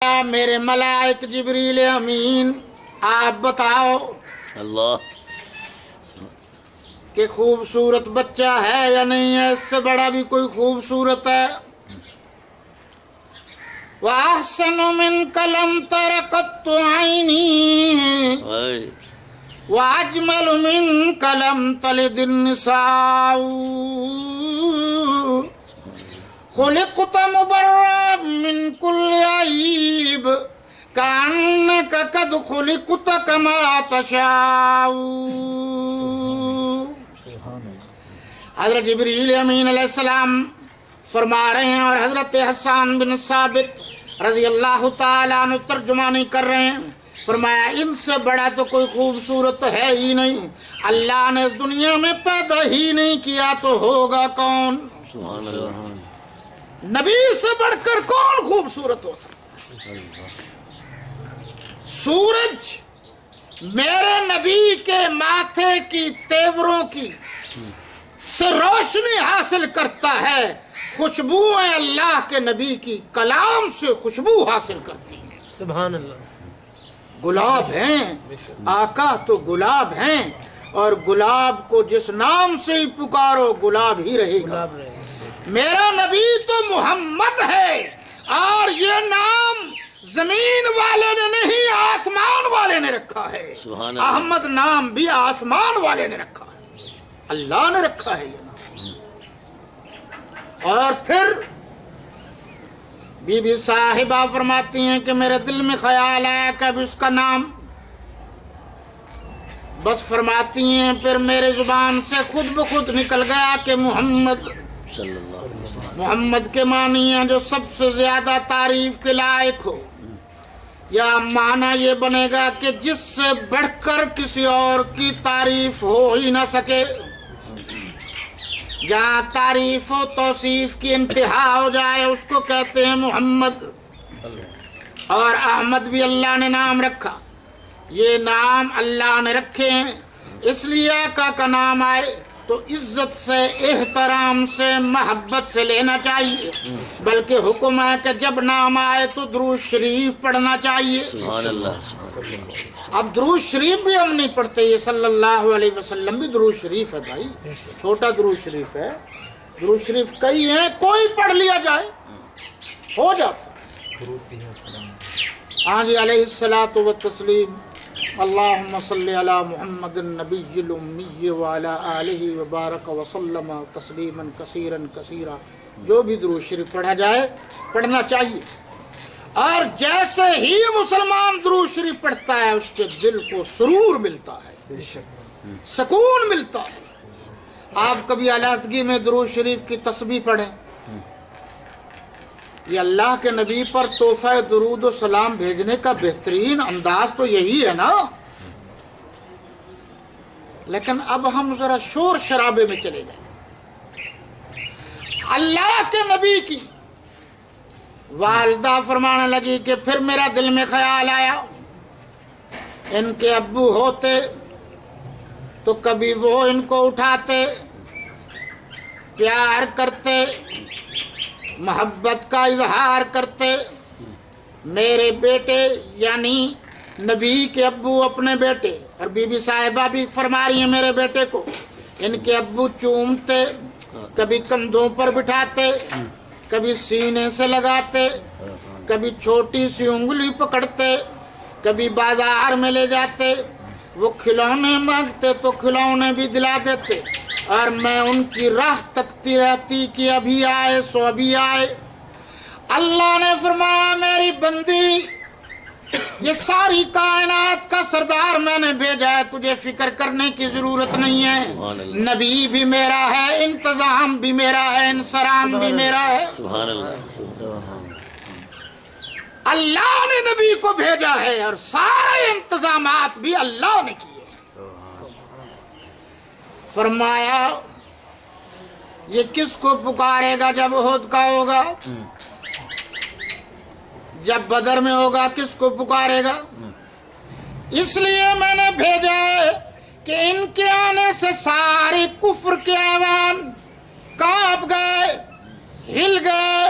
میرے ملائک جبریل امین آپ بتاؤ اللہ کہ خوبصورت بچہ ہے یا نہیں ہے، اس سے بڑا بھی کوئی خوبصورت ہے؟ وَأَحْسَنُ مِنْكَ لَمْ تَرَ قَطُّ عَيْنِي وَأَجْمَلُ مِنْكَ لَمْ تَلِدِ النِّسَاءُ خُلِقْتَ مُبَرَّأً مِنْ كُلِّ عَيْبٍ كَأَنَّكَ قَدْ خُلِقْتَ كَمَا تَشَاءُ۔ حضرت جبریل امین علیہ السلام فرما رہے ہیں اور حضرت حسان بن ثابت رضی اللہ تعالیٰ عنہ ترجمانی کر رہے ہیں۔ فرمایا ان سے بڑا تو کوئی خوبصورت ہے ہی نہیں، اللہ نے اس دنیا میں پیدا ہی نہیں کیا تو ہوگا کون؟ سبحان اللہ۔ نبی سے بڑھ کر کون خوبصورت ہو سکتا ہے؟ سورج میرے نبی کے ماتھے کی تیوروں کی سے روشنی حاصل کرتا ہے، خوشبوئیں اللہ کے نبی کی کلام سے خوشبو حاصل کرتی ہیں۔ سبحان اللہ۔ گلاب ہیں، آقا تو گلاب ہیں، اور گلاب کو جس نام سے ہی پکارو گلاب ہی رہے گا۔ میرا نبی تو محمد ہے، اور یہ نام زمین والے نے نہیں آسمان والے نے رکھا ہے۔ سبحان اللہ۔ احمد نام بھی آسمان والے نے رکھا ہے، اللہ نے رکھا ہے یہ نام۔ اور پھر بی بی صاحبہ فرماتی ہیں کہ میرے دل میں خیال آیا کہ اب اس کا نام، بس فرماتی ہیں پھر میرے زبان سے خود بخود نکل گیا کہ محمد۔ صلی اللہ علیہ وسلم۔ محمد کے معنی ہیں جو سب سے زیادہ تعریف کے لائق ہو، یا معنی یہ بنے گا کہ جس سے بڑھ کر کسی اور کی تعریف ہو ہی نہ سکے۔ جہاں تعریف و توصیف کی انتہا ہو جائے اس کو کہتے ہیں محمد۔ اور احمد بھی اللہ نے نام رکھا، یہ نام اللہ نے رکھے ہیں، اس لیے آقا کا نام آئے تو عزت سے، احترام سے، محبت سے لینا چاہیے، بلکہ حکم ہے کہ جب نام آئے تو درود شریف پڑھنا چاہیے۔ سبحان اللہ۔ اب درود شریف بھی ہم نہیں پڑھتے، یہ صلی اللہ علیہ وسلم بھی درود شریف ہے بھائی، چھوٹا درود شریف ہے، درود شریف کئی ہیں، کوئی پڑھ لیا جائے ہو جاتا۔ ہاں جی، علیہ الصلاۃ والتسلیم، اللہم صلی علی محمد النبی الامی وعلی آلہ وبارک وسلم تسلیما کثیرا کثیرا۔ جو بھی درود شریف پڑھا جائے پڑھنا چاہیے، اور جیسے ہی مسلمان درود شریف پڑھتا ہے اس کے دل کو سرور ملتا ہے، سکون ملتا ہے۔ آپ کبھی علیحدگی میں درود شریف کی تسبیح پڑھیں، یہ اللہ کے نبی پر تحفہ درود و سلام بھیجنے کا بہترین انداز تو یہی ہے نا۔ لیکن اب ہم ذرا شور شرابے میں چلے گئے۔ اللہ کے نبی کی والدہ فرمانے لگی کہ پھر میرا دل میں خیال آیا ان کے ابو ہوتے تو کبھی وہ ان کو اٹھاتے، پیار کرتے، محبت کا اظہار کرتے۔ میرے بیٹے یعنی نبی کے ابو اپنے بیٹے، اور بی بی صاحبہ بھی فرما رہی ہیں میرے بیٹے کو، ان کے ابو چومتے، کبھی کندھوں پر بٹھاتے، کبھی سینے سے لگاتے، کبھی چھوٹی سی انگلی پکڑتے، کبھی بازار میں لے جاتے، وہ کھلونے مانگتے تو کھلونے بھی دلا دیتے، اور میں ان کی راہ تکتی رہتی کہ ابھی آئے سو ابھی آئے۔ اللہ نے فرمایا میری بندی، یہ ساری کائنات کا سردار میں نے بھیجا ہے، تجھے فکر کرنے کی ضرورت نہیں ہے۔ نبی بھی میرا ہے، انتظام بھی میرا ہے، انسرام بھی میرا ہے۔ سبحان اللہ۔ اللہ نے نبی کو بھیجا ہے اور سارے انتظامات بھی اللہ نے کیے۔ فرمایا یہ کس کو پکارے گا جب احد کا ہوگا، جب بدر میں ہوگا کس کو پکارے گا؟ اس لیے میں نے بھیجا ہے کہ ان کے آنے سے سارے کفر کے ایوان کانپ گئے، ہل گئے،